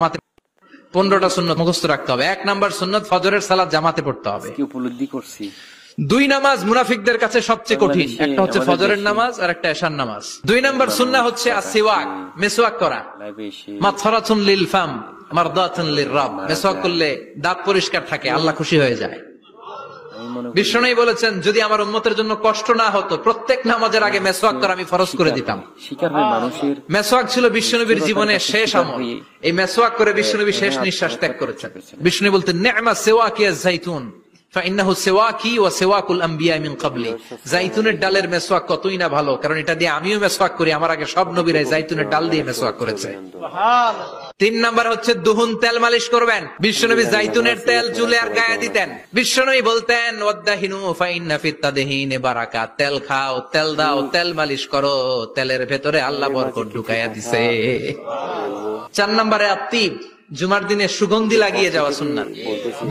15টা সুন্নত মুখস্থ রাখতে হবে। 1 নাম্বার সুন্নত ফজরের সালাত জামাতে পড়তে হবে। কি উপলব্ধি করছি 2 নামাজ মুনাফিকদের কাছে সবচেয়ে কঠিন, একটা হচ্ছে ফজরের নামাজ আর একটা এশার নামাজ। 2 নাম্বার সুন্নাহ হচ্ছে আসওয়াক, মেসওয়াক করা। মাতফারাতুন লিল ফাম মারদাতুন লিররাব, মেসওয়াক করলে দাঁত পরিষ্কার থাকে, আল্লাহ খুশি হয়ে যায়। বিষ্ণু বলেছেন যদি আমার উম্মতের জন্য কষ্ট না হতো প্রত্যেক নামাজের আগে মেসওয়াক করা আমি ফরজ করে দিতাম। মেসওয়াক ছিল বিশ্বনবীর জীবনের শেষ আমল। এই মেসওয়াক করে বিশ্বনবী শেষ নিঃশ্বাস ত্যাগ করেছেন। বিষ্ণু বলতেন নি'মা সিওয়াকিয়া যাইতুন ফাইন্নাহু সিওয়াকি ওয়া সিওয়াকুল আমবিয়া মিন ক্বাবলি। যাইতুনের ডালের মেসওয়াক কতই না ভালো, কারণ এটা দিয়ে আমিও মেসওয়াক করি, আমার আগে সব নবীরাই যাইতুনের ডাল দিয়ে মেসওয়াক করেছে। সুবহানাল্লাহ। 3 নাম্বার হচ্ছে দুহুন, তেল মালিশ করবেন। বিশ্বনবী যাইতুনের তেল চুলে আর গায়ে দিতেন। বিশ্বনবী বলতেন ওয়াদাহিনু ফাইন্না ফিত তাদহিনি বারাকাত, তেল খাও, তেল দাও, তেল মালিশ করো, তেলের ভেতরে আল্লাহ বরকত ঢুকাইয়া দিছে। 4 নম্বরে আত্তিব, জুমার দিনে সুগন্ধি লাগিয়ে যাওয়া সুন্নাত।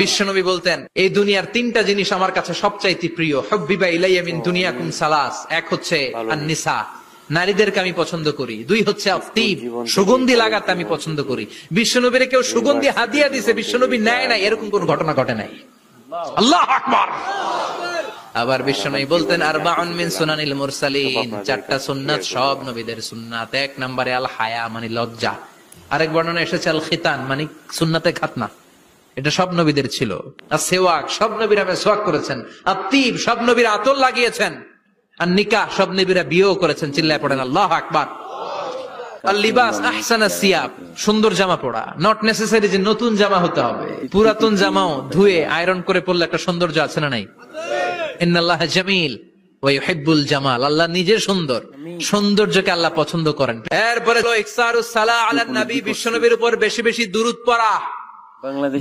বিশ্বনবী বলতেন এই দুনিয়ার 3টা জিনিস আমার কাছে সবচাইতে প্রিয়, হুব্বিবা ইলাইয়া মিন দুনিয়াকুম সালাস। 1 হচ্ছে আন-নিসা, নারীদেরকে আমি পছন্দ করি। 2 হচ্ছে আত্তিব, সুগন্ধি লাগাতে আমি পছন্দ করি। বিশ্বনবীর কেউ সুগন্ধি হাদিয়া দিয়েছে, বিশ্বনবী নেয় নাই, এরকম কোন ঘটনা ঘটে নাই। আল্লাহু আকবার। আবার বিশ্বনবী বলতেন আরবাউন মিন সুনানিল মুরসালিন, 4টা সুন্নাত সব নবীদের সুন্নাত। 1 নম্বরে আল হায়া মানে লজ্জা। আরেক বর্ণনা এসেছে আল খিতান মানে সুন্নাতে খাতনা, এটা সব নবীদের ছিল। আর সেওয়াক, সব নবীরা মেসওয়াক করেছেন। আত্তিব, সব নবীরা আতর লাগিয়েছেন। আর নিকাহ, সব নবীরা বিয়েও করেছেন। চিল্লায় পড়েন আল্লাহু আকবার। আর লিবাস আহসানা সিয়াব, সুন্দর জামা পরা। নট নেসেসারি যে নতুন জামা হতে হবে, পুরাতন জামাও ধুয়ে আয়রন করে পরলে একটা সৌন্দর্য আছে না নাই? ইন্নাল্লাহ জামিল ওয়া ইউহিব্বুল জামাল, আল্লাহ নিজে সুন্দর, সৌন্দর্যকে আল্লাহ পছন্দ করেন। এরপরে ইকসারুস সালাহ আলান নবী, বিশ্বনবীর উপর বেশি বেশি দুরূদ পড়া।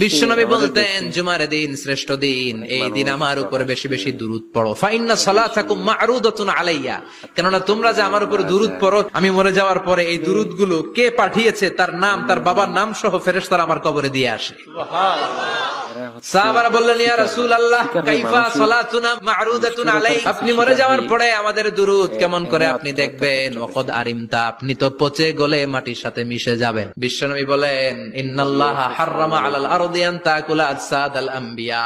বিশ্বনবী বলতেন জুমার দিন শ্রেষ্ঠ দিন, এই দিন আমার উপর বেশি বেশি দুরূদ পড়ো। ফাইন্না সালাতাকুম মা'রুদাতুন আলাইয়া, কেননা তোমরা যে আমার উপর দুরূদ পড়ো, আমি মরে যাওয়ার পরে এই দুরূদগুলো কে পাঠিয়েছে তার নাম, তার বাবার নাম সহ ফেরেশতারা আমার কবরে দিয়ে আসে। সুবহানাল্লাহ। সাহাবারা বললেন ইয়া রাসূলুল্লাহ কাইফা সালাতুনা মা'রুদাতুন আলাই, আপনি মরে যাওয়ার পরে আমাদের দুরূদ কেমন করে আপনি দেখবেন? ওয়াকাদ আরিমতা, আপনি তো পচে গলে মাটির সাথে মিশে যাবেন। বিশ্বনবী বলেন ইন্নাল্লাহা হাররামা আলাল আরদি আন তাকুলা আজসাদাল আমবিয়া,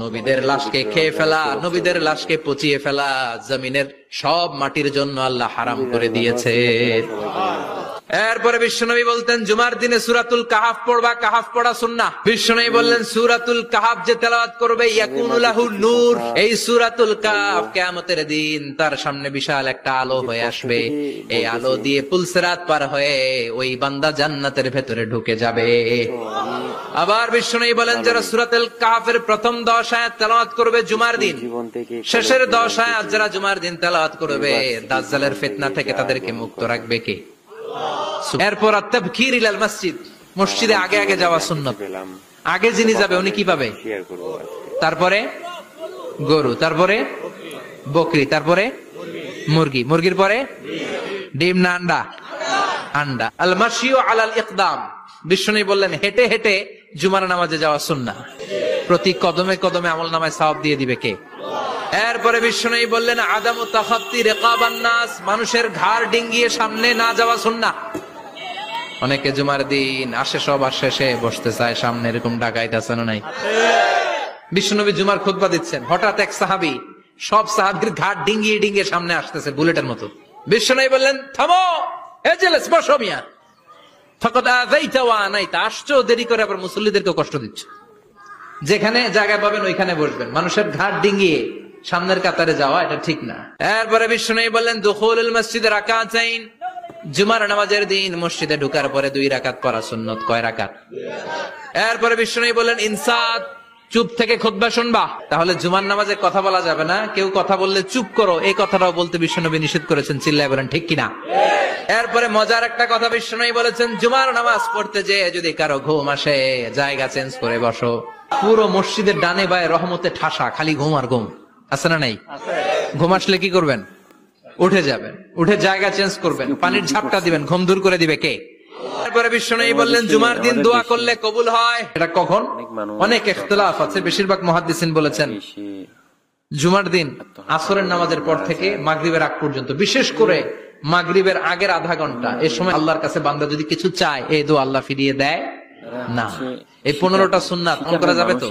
নবীদের লাশকে খেয়ে ফেলা, নবীদের লাশকে পচিয়ে ফেলা জমিনের সব মাটির জন্য আল্লাহ হারাম করে দিয়েছে। এরপরে বিশ্বনবী বলতেন জুমার দিনে সূরাতুল কাহাফ পড়বা, কাহাফ পড়া সুন্নাহ। বিশ্বনবী বললেন সূরাতুল কাহাফ যে তেলাওয়াত করবে ইয়াকুনু লাহু নূর, এই সূরাতুল কাহাফ কিয়ামতের দিন তার সামনে বিশাল একটা আলো হয়ে আসবে। এই আলো দিয়ে পুলসিরাত পার হয়ে ওই বান্দা জান্নাতের ভেতরে ঢুকে যাবে। আবার বিশ্বনবী বলেন যারা সূরাতুল কাহাফের প্রথম 10 আয়াত তেলাওয়াত করবে জুমার দিন, শেষের 10 আয়াত যারা জুমার দিন তেলাওয়াত করবে, দাজ্জালের ফিতনা থেকে তাদেরকে মুক্ত রাখবে কে? এরপর তাবকির ইলাল মসজিদ, মসজিদে আগে আগে যাওয়া সুন্নাত। আগে যিনি যাবে উনি কি পাবে? তারপরে গরু, তারপরে বকরি, তারপরে মুরগি, মুরগির পরে ডিম না আন্ডা? আন্ডা। আল মাশিউ আলাল ইকদাম, বিশ্বনবী বললেন হেঁটে হেঁটে জুমার নামাজে যাওয়া সুন্নাহ। প্রতি কদমে কদমে আমলনামায় সওয়াব দিয়ে দিবে কে? এরপরে বিশ্বনবী বললেন আদামু তাখাত্তি রিকাবান নাস, মানুষের ঘাড় ডিঙ্গিয়ে সামনে না যাওয়া সুন্নাহ। অনেকে জুমার দিন আসে সবার শেষে বসতে চায় সামনে, এরকম ডাকাইত আছে না নাই? বিশ্বনবী জুমার খুতবা দিচ্ছেন, হঠাৎ এক সাহাবী সব সাহাবীর ঘাড় ডিঙ্গিয়ে ডিঙ্গিয়ে সামনে আসতেছে বুলেটের মতো। বিশ্বনবী বললেন থামো, এজেলেস বসো মিয়া, ফাকাদ আযাইতা ওয়া আনাইতা, আসছো দেরি করে আবার মুসল্লিদেরকে কষ্ট দিচ্ছ। যেখানে জায়গা পাবেন ওইখানে বসবেন, মানুষের ঘাড় ডিঙ্গিয়ে সামনের কাতারে যাওয়া এটা ঠিক না। এরপরে বিশ্বনবী বললেন দুখুলুল মসজিদে রাকাতাইন, জুমার নামাজের দিন মসজিদে ঢোকার পরে 2 রাকাত পড়া সুন্নাত। কয় রাকাত? এরপরে বিশ্বনবী বললেন ইনসাত, চুপ থেকে খুতবা শুনবা। তাহলে জুমার নামাজে কথা বলা যাবে না, কেউ কথা বললে চুপ করো, এই কথাটাও বলতে বিশ্বনবী নিষেধ করেছেন। চিল্লায় বলেন ঠিক কিনা? এরপরে মজার একটা কথা বিশ্বনবী বলেছেন জুমার নামাজ পড়তে যে যদি কারো ঘুম আসে জায়গা চেঞ্জ করে বসো। পুরো মসজিদের ডানে বায়ে রহমতে ঠাসা, খালি ঘুম আর ঘুম, আছে না নাই? ঘুম আসলে কি করবেন? উঠে যাবেন, উঠে জায়গা চেঞ্জ করবেন, পানির ঝাপটা দিবেন, ঘুম দূর করে দিবে কে? তারপরে বিশ্বনবী বললেন জুমার দিন দোয়া করলে কবুল হয়। এটা কখন? অনেক ইখতিলাফ আছে, বেশিরভাগ মুহাদ্দিসিন বলেছেন জুমার দিন আসরের নামাজের পর থেকে মাগরিবের আগ পর্যন্ত, বিশেষ করে মাগরিবের আগের আধা ঘন্টা, এই সময় আল্লাহর কাছে বান্দা যদি কিছু চায়, এই দোয়া আল্লাহ ফিরিয়ে দেয় না। এই 15টা সুন্নাত আমল করা যাবে তো?